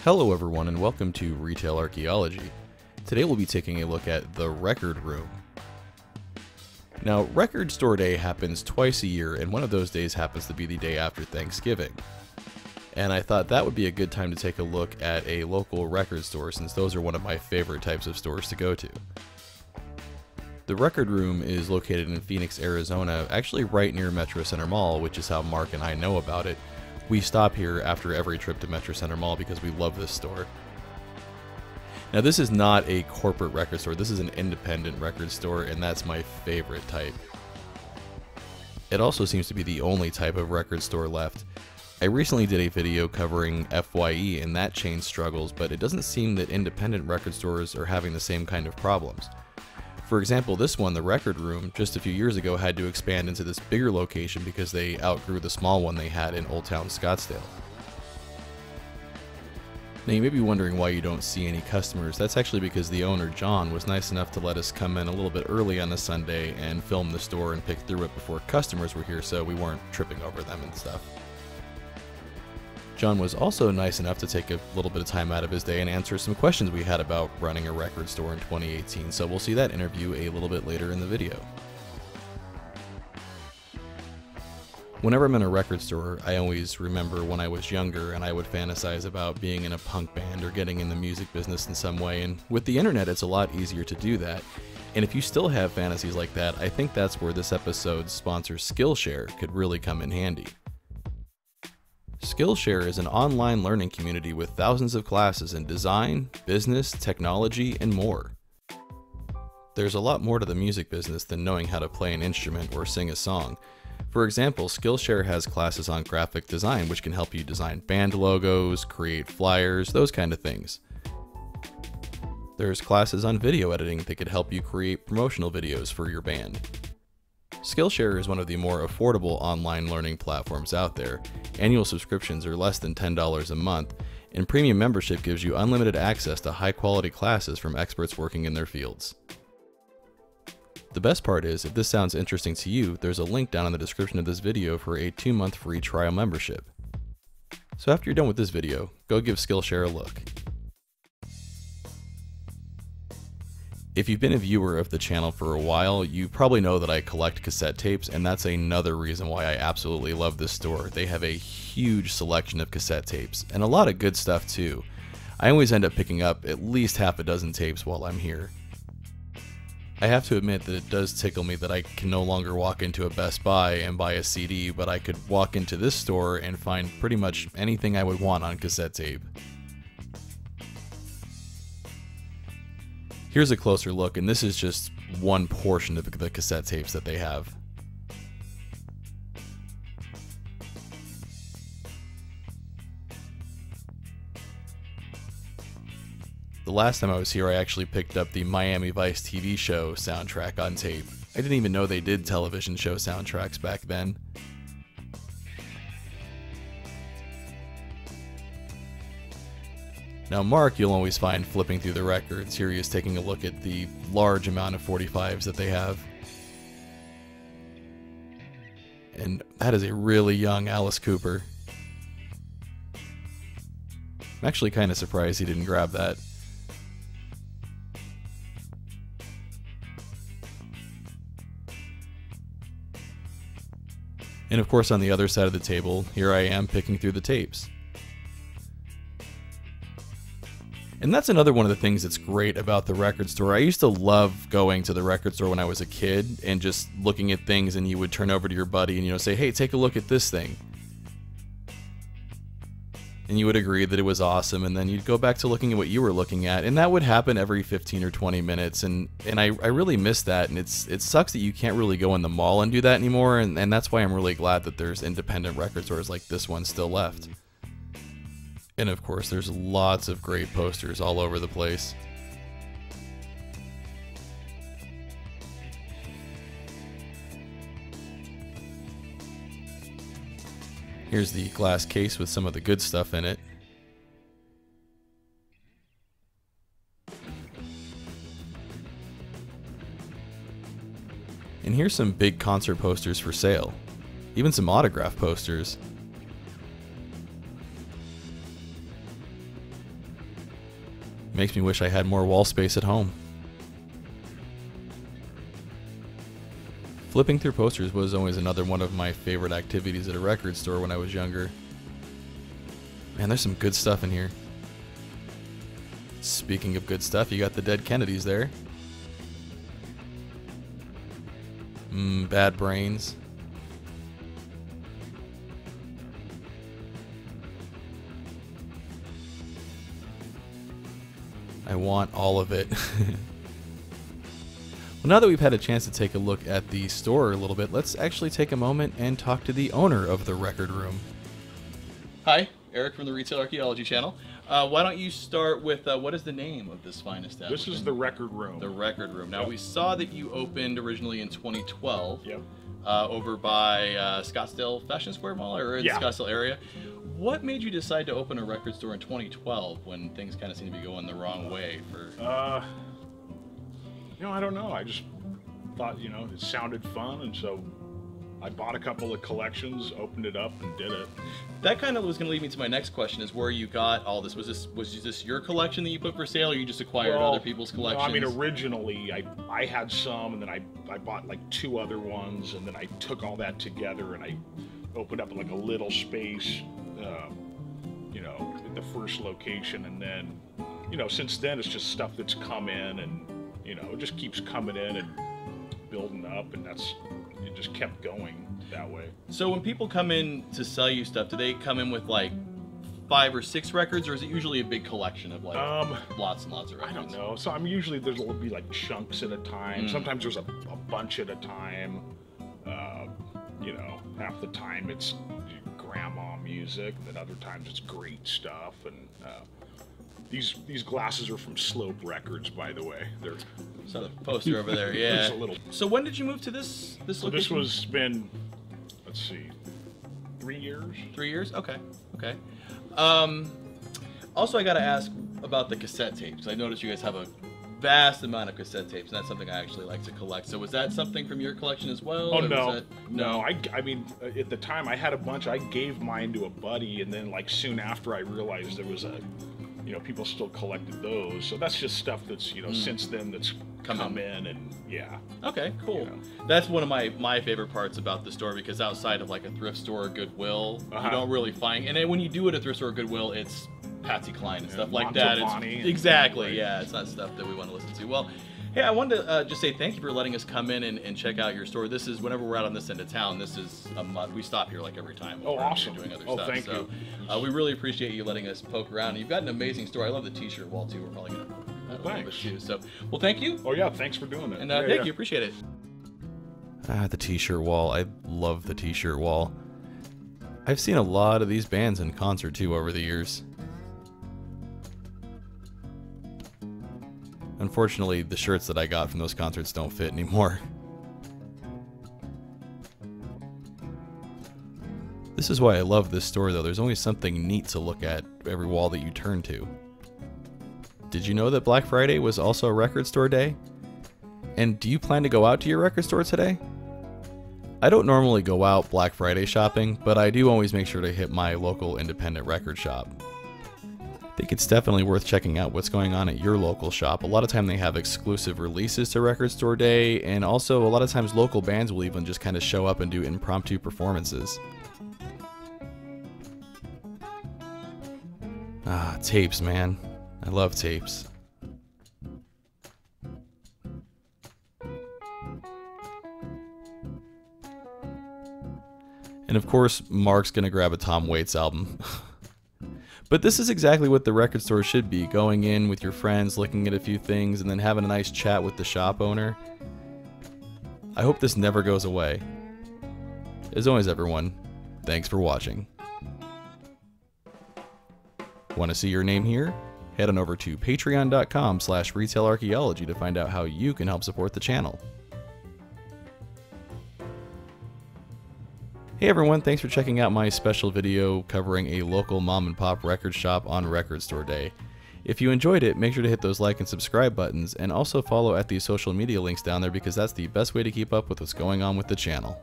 Hello everyone and welcome to Retail Archaeology. Today we'll be taking a look at the Record Room. Now, Record Store Day happens twice a year, and one of those days happens to be the day after Thanksgiving. And I thought that would be a good time to take a look at a local record store, since those are one of my favorite types of stores to go to. The Record Room is located in Phoenix, Arizona, actually right near Metro Center Mall, which is how Mark and I know about it. We stop here after every trip to Metro Center Mall because we love this store. Now, this is not a corporate record store, this is an independent record store, and that's my favorite type. It also seems to be the only type of record store left. I recently did a video covering FYE and that chain's struggles, but it doesn't seem that independent record stores are having the same kind of problems. For example, this one, the Record Room, just a few years ago had to expand into this bigger location because they outgrew the small one they had in Old Town Scottsdale. Now, you may be wondering why you don't see any customers. That's actually because the owner, John, was nice enough to let us come in a little bit early on a Sunday and film the store and pick through it before customers were here, so we weren't tripping over them and stuff. John was also nice enough to take a little bit of time out of his day and answer some questions we had about running a record store in 2018, so we'll see that interview a little bit later in the video. Whenever I'm in a record store, I always remember when I was younger and I would fantasize about being in a punk band or getting in the music business in some way, and with the internet it's a lot easier to do that. And if you still have fantasies like that, I think that's where this episode's sponsor Skillshare could really come in handy. Skillshare is an online learning community with thousands of classes in design, business, technology, and more. There's a lot more to the music business than knowing how to play an instrument or sing a song. For example, Skillshare has classes on graphic design, which can help you design band logos, create flyers, those kind of things. There's classes on video editing that could help you create promotional videos for your band. Skillshare is one of the more affordable online learning platforms out there. Annual subscriptions are less than $10 a month, and premium membership gives you unlimited access to high-quality classes from experts working in their fields. The best part is, if this sounds interesting to you, there's a link down in the description of this video for a 2-month free trial membership. So after you're done with this video, go give Skillshare a look. If you've been a viewer of the channel for a while, you probably know that I collect cassette tapes, and that's another reason why I absolutely love this store. They have a huge selection of cassette tapes, and a lot of good stuff too. I always end up picking up at least half a dozen tapes while I'm here. I have to admit that it does tickle me that I can no longer walk into a Best Buy and buy a CD, but I could walk into this store and find pretty much anything I would want on cassette tape. Here's a closer look, and this is just one portion of the cassette tapes that they have. The last time I was here, I actually picked up the Miami Vice TV show soundtrack on tape. I didn't even know they did television show soundtracks back then. Now, Mark you'll always find flipping through the records. Here he is taking a look at the large amount of 45s that they have. And that is a really young Alice Cooper. I'm actually kind of surprised he didn't grab that. And of course, on the other side of the table, here I am picking through the tapes. And that's another one of the things that's great about the record store. I used to love going to the record store when I was a kid and just looking at things, and you would turn over to your buddy and say, hey, take a look at this thing. And you would agree that it was awesome, and then you'd go back to looking at what you were looking at, and that would happen every 15 or 20 minutes, and I really miss that, and it sucks that you can't really go in the mall and do that anymore, and that's why I'm really glad that there's independent record stores like this one still left. And of course, there's lots of great posters all over the place. Here's the glass case with some of the good stuff in it. And here's some big concert posters for sale. Even some autograph posters. Makes me wish I had more wall space at home. Flipping through posters was always another one of my favorite activities at a record store when I was younger. Man, there's some good stuff in here. Speaking of good stuff, you got the Dead Kennedys there. Bad Brains. I want all of it. Well, now that we've had a chance to take a look at the store a little bit, let's actually take a moment and talk to the owner of the Record Room. Hi, Eric from the Retail Archaeology channel. Why don't you start with what is the name of this fine establishment? This is the Record Room. The Record Room. Now, we saw that you opened originally in 2012. Yep. Over by Scottsdale Fashion Square Mall, or in the Scottsdale area. What made you decide to open a record store in 2012 when things kind of seem to be going the wrong way for? I don't know. I just thought, it sounded fun, and so I bought a couple of collections, opened it up, and did it. That kind of was going to lead me to my next question: is where you got all this? Was this your collection that you put for sale, or you just acquired other people's collections? No, I mean, originally I had some, and then I bought like 2 other ones, and then I took all that together and I opened up like a little space, at the first location, and then, since then it's just stuff that's come in, and it just keeps coming in and building up, and it just kept going that way. So when people come in to sell you stuff, do they come in with like 5 or 6 records, or is it usually a big collection of like lots and lots of records? I don't know. So I'm usually, there'll be like chunks at a time. Sometimes there's a bunch at a time. Half the time it's grandma music, and other times it's great stuff. And these glasses are from Slope Records, by the way. They're the poster over there, yeah. A little. So when did you move to this location? This was been, let's see, 3 years. 3 years? Okay. Also, I got to ask about the cassette tapes. I noticed you guys have a vast amount of cassette tapes, and that's something I actually like to collect. So was that something from your collection as well? Oh, no. No, I mean, at the time I had a bunch. I gave mine to a buddy, and then like soon after I realized there was people still collected those. So that's just stuff that's, since then that's come in, and yeah. Okay, cool. That's one of my favorite parts about the store, because outside of like a thrift store or Goodwill, you don't really find, and then when you do it at a thrift store or Goodwill, it's Patsy Cline and stuff like that. Exactly, yeah. It's not stuff that we want to listen to. Well, hey, I wanted to just say thank you for letting us come in and check out your store. This is, whenever we're out on this end of town, this is a month. We stop here like every time. Oh, awesome. Doing other stuff. Thank you. We really appreciate you letting us poke around. You've got an amazing store. I love the t-shirt wall too. We're probably going to poke that a little bit too. So, well, thank you. Oh yeah, thanks for doing that. And thank you, appreciate it. The t-shirt wall. I love the t-shirt wall. I've seen a lot of these bands in concert too over the years. Unfortunately, the shirts that I got from those concerts don't fit anymore. This is why I love this store though. There's always something neat to look at every wall that you turn to. Did you know that Black Friday was also a record store day? And do you plan to go out to your record store today? I don't normally go out Black Friday shopping, but I do always make sure to hit my local independent record shop. I think it's definitely worth checking out what's going on at your local shop. A lot of time they have exclusive releases to Record Store Day, and also a lot of times local bands will even just kind of show up and do impromptu performances. Tapes, man. I love tapes. And of course, Mark's gonna grab a Tom Waits album. But this is exactly what the record store should be, going in with your friends, looking at a few things, and then having a nice chat with the shop owner. I hope this never goes away. As always, everyone, thanks for watching. Want to see your name here? Head on over to patreon.com/retailarchaeology to find out how you can help support the channel. Hey everyone, thanks for checking out my special video covering a local mom and pop record shop on Record Store Day. If you enjoyed it, make sure to hit those like and subscribe buttons, and also follow at the social media links down there, because that's the best way to keep up with what's going on with the channel.